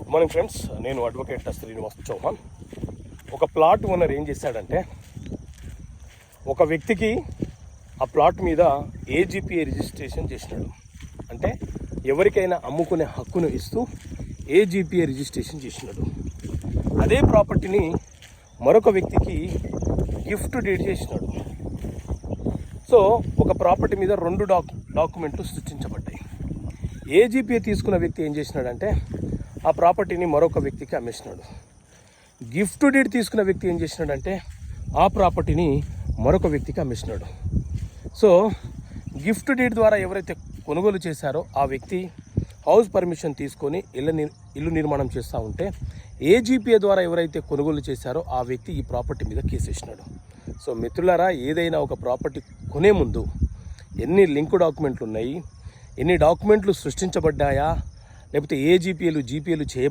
Good morning friends, నేను advocate Srinivas Chauhan. ఒక plot owner ఏం చేశాడంటే, ఒక వ్యక్తికి ఆ ప్లాట్ మీద ఏజీపీఏ రిజిస్ట్రేషన్ చేసినాడు. అంటే ఎవరికైనా అమ్ముకునే హక్కును ఇస్తూ ఏజీపీఏ రిజిస్ట్రేషన్ చేసినాడు. అదే ప్రాపర్టీని మరొక వ్యక్తికి గిఫ్ట్ డీడ్ చేసినాడు. సో ఒక ప్రాపర్టీ మీద రెండు డాక్యుమెంట్లు సృష్టించబడ్డాయి. ఏజీపీఏ తీసుకున్న వ్యక్తి ఏం చేసినాడంటే ఆ ప్రాపర్టీని మరొక వ్యక్తికి అమ్మేసినాడు. గిఫ్ట్ డీడ్ తీసుకున్న వ్యక్తి ఏం చేసినాడంటే ఆ ప్రాపర్టీని మరొక వ్యక్తికి అమ్మేసినాడు. సో గిఫ్ట్ డీడ్ ద్వారా ఎవరైతే కొనుగోలు చేశారో ఆ వ్యక్తి హౌస్ పర్మిషన్ తీసుకొని ఇల్లు నిర్మాణం చేస్తూ ఉంటే, ఏజీపీఏ ద్వారా ఎవరైతే కొనుగోలు చేశారో ఆ వ్యక్తి ఈ ప్రాపర్టీ మీద కేసేసినాడు. సో మిత్రులారా, ఏదైనా ఒక ప్రాపర్టీ కొనే ముందు ఎన్ని లింక్ డాక్యుమెంట్లు ఉన్నాయి, ఎన్ని డాక్యుమెంట్లు సృష్టించబడ్డాయా, లేకపోతే ఏజీపీఏలు జీపీఏలు చేయబడ్డాయా